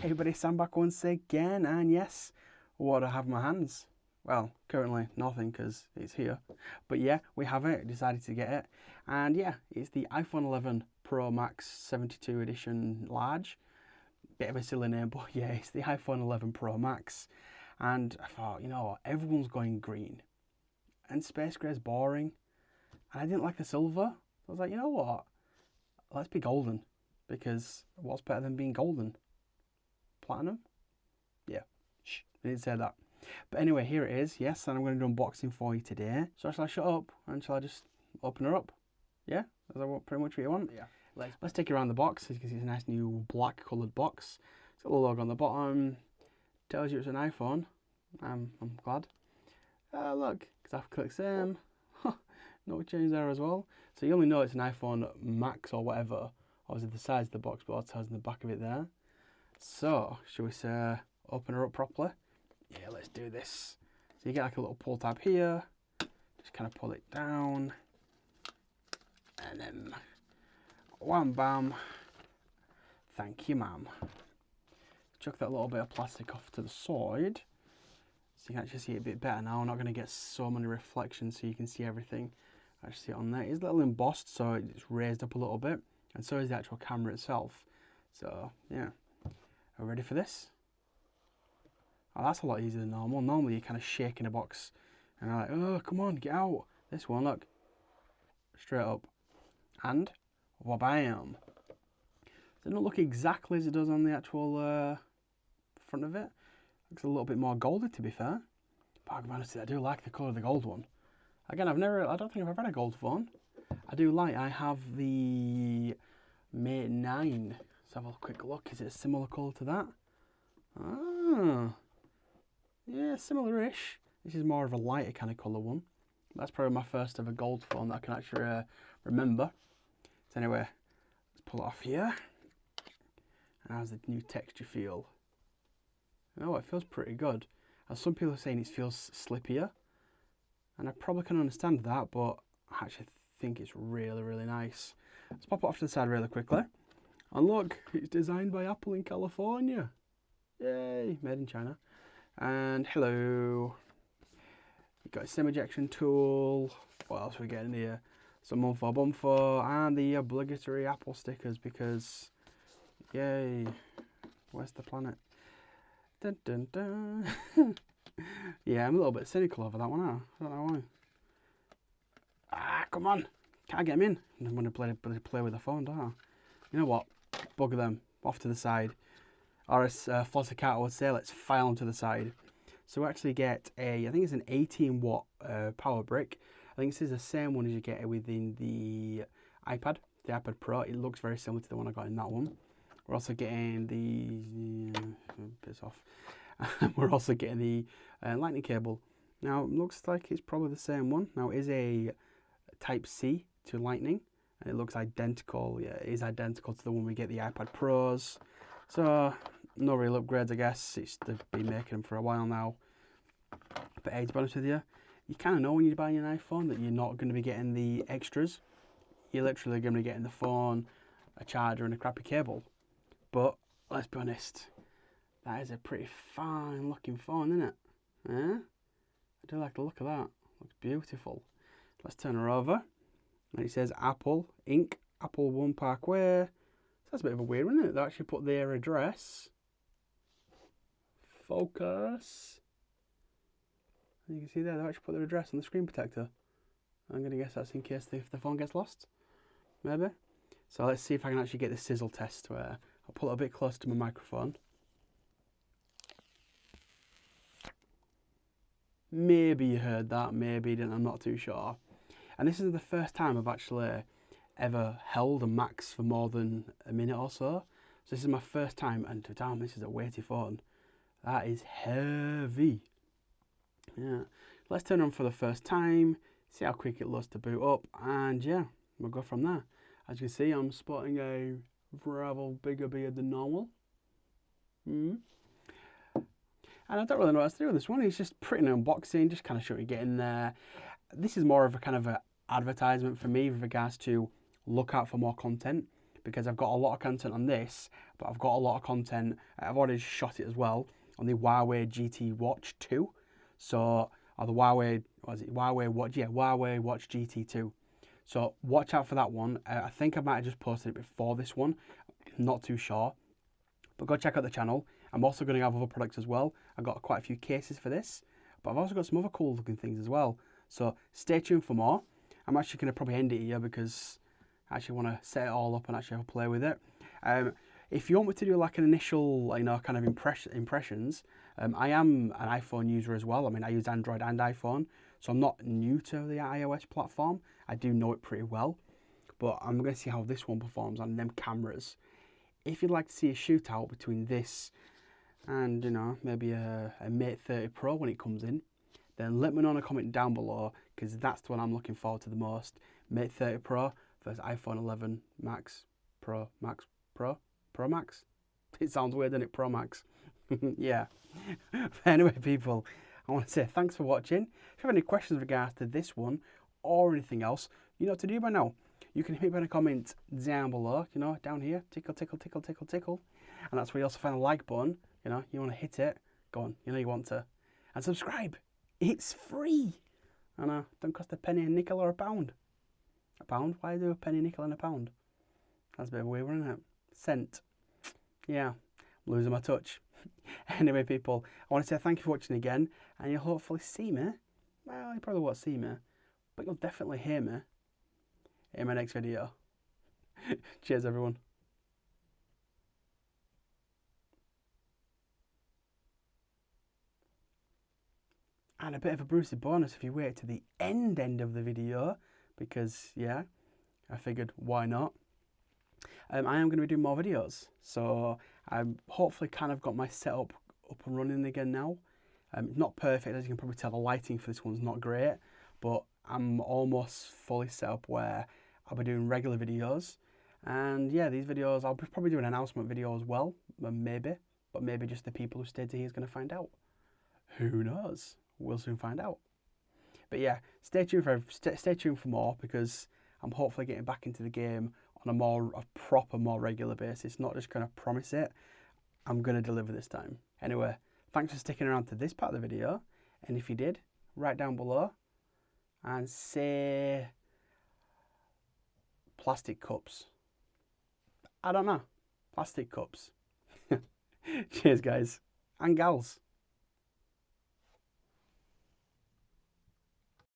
Hey everybody, Sam back once again, and yes, what do I have in my hands? Well, currently nothing because it's here, but yeah, we have it, decided to get it, and yeah, it's the iPhone 11 Pro Max 72 edition large. Bit of a silly name, but yeah, it's the iPhone 11 Pro Max, and I thought, you know what, everyone's going green, and space grey is boring, and I didn't like the silver, so I was like, you know what, let's be golden, because what's better than being golden? Platinum? Yeah, shh, I didn't say that. But anyway, here it is, yes, and I'm going to do unboxing for you today. So shall I shut up and shall I just open her up? Yeah, is that pretty much what you want? Yeah. Let's take you around the box. As you can see, it's a nice new black coloured box. It's got a logo on the bottom. Tells you it's an iPhone. I'm glad. Look, because I click same. No change there as well. So you only know it's an iPhone Max or whatever. Obviously the size of the box, but it tells in the back of it there. So, shall we say, open her up properly? Yeah, let's do this. So you get like a little pull tab here, just kind of pull it down, and then wham bam, thank you ma'am. Chuck that little bit of plastic off to the side, so you can actually see it a bit better now. I'm not going to get so many reflections so you can see everything. I see it on there. It's a little embossed, so it's raised up a little bit, and so is the actual camera itself. So, yeah. Are we ready for this? Oh, that's a lot easier than normal. Normally you're kind of shaking a box and you're like, oh, come on, get out. This one, look, straight up. And, wabam. Does it not look exactly as it does on the actual front of it? Looks a little bit more goldy, to be fair. But honestly, I do like the colour of the gold one. Again, I don't think I've ever had a gold phone. I have the Mate 9. Let's have a quick look. Is it a similar colour to that? Ah, yeah, similar-ish. This is more of a lighter kind of colour one. That's probably my first ever gold phone that I can actually remember. So anyway, let's pull it off here. And how's the new texture feel? Oh, it feels pretty good. As some people are saying, it feels slippier. And I probably can understand that, but I actually think it's really, really nice. Let's pop it off to the side really quickly. And look, it's designed by Apple in California. Yay, made in China. And hello. You've got a SIM ejection tool. What else are we getting here? Some mumfo bumfo and the obligatory Apple stickers because, yay, where's the planet? Dun dun dun. Yeah, I'm a little bit cynical over that one now. I don't know why. Ah, come on. Can't get him in. I'm going to play with the phone, don't I? You know what? Bugger them. Off to the side. Or as Flossie Carter would say, let's file them to the side. So we actually get I think it's an 18 watt power brick. I think this is the same one as you get within the iPad Pro. It looks very similar to the one I got in that one. We're also getting the, piss off. We're also getting the lightning cable. Now it looks like it's probably the same one. Now it is a Type C to lightning. And it looks identical. Yeah, it is identical to the one we get the iPad Pros. So no real upgrades, I guess. They've been making them for a while now. But hey, to be honest with you, you kind of know when you're buying an iPhone that you're not going to be getting the extras. You're literally going to be getting the phone, a charger, and a crappy cable. But let's be honest, that is a pretty fine looking phone, isn't it? Eh? I do like the look of that. Looks beautiful. Let's turn her over. And it says Apple Inc. Apple One Parkway. So that's a bit of a weird one, isn't it? They actually put their address. Focus. And you can see there, they actually put their address on the screen protector. I'm going to guess that's in case the phone gets lost. Maybe. So let's see if I can actually get the sizzle test where I'll pull it a bit closer to my microphone. Maybe you heard that, maybe you didn't, I'm not too sure. And this is the first time I've actually ever held a Max for more than a minute or so. So this is my first time, and damn, this is a weighty phone. That is heavy. Yeah. Let's turn it on for the first time, see how quick it loads to boot up, and yeah, we'll go from there. As you can see, I'm sporting a rather bigger beard than normal. And I don't really know what else to do with this one. It's just pretty an unboxing, just kind of show what you get in there. This is more of a kind of an advertisement for me with regards to look out for more content, because I've got a lot of content on this, but I've got a lot of content, I've already shot it as well, on the Huawei GT Watch 2. So, or the Huawei, what is it, Huawei Watch, yeah, Huawei Watch GT 2. So watch out for that one. I think I might have just posted it before this one, not too sure. But go check out the channel. I'm also going to have other products as well. I've got quite a few cases for this, but I've also got some other cool looking things as well. So stay tuned for more. I'm actually going to probably end it here because I actually want to set it all up and actually have a play with it. If you want me to do like an initial, kind of impressions, I am an iPhone user as well. I mean, I use Android and iPhone, so I'm not new to the iOS platform. I do know it pretty well, but I'm going to see how this one performs on them cameras. If you'd like to see a shootout between this and, maybe a Mate 30 Pro when it comes in, then let me know in a comment down below, because that's the one I'm looking forward to the most. Mate 30 Pro versus iPhone 11 Max Pro Max. It sounds weird, doesn't it? Pro Max. Yeah. Anyway, people, I want to say thanks for watching. If you have any questions in regards to this one or anything else, you know what to do by now. You can hit me in a comment down below, down here, tickle, tickle, tickle, tickle, tickle. And that's where you also find the like button, you want to hit it, go on, you want to. And subscribe, it's free. I know, don't cost a penny, a nickel or a pound. A pound? Why do a penny, nickel and a pound? That's a bit of a weird one, isn't it? Cent. Yeah, I'm losing my touch. Anyway, people, I want to say thank you for watching again, and you'll hopefully see me. Well, you probably won't see me, but you'll definitely hear me in my next video. Cheers, everyone. And a bit of a Brucey bonus if you wait to the end of the video, because, yeah, I figured why not. I am going to be doing more videos, so I'm hopefully kind of got my setup up and running again now. It's not perfect, as you can probably tell. The lighting for this one's not great, but I'm almost fully set up where I'll be doing regular videos. And yeah, these videos, I'll probably do an announcement video as well, maybe, but maybe just the people who stayed to here is going to find out. Who knows? We'll soon find out. But yeah, stay tuned for more, because I'm hopefully getting back into the game on a proper, more regular basis. Not just going to promise it. I'm going to deliver this time. Anyway, thanks for sticking around to this part of the video. And if you did, write down below and say plastic cups. I don't know. Plastic cups. Cheers, guys and gals.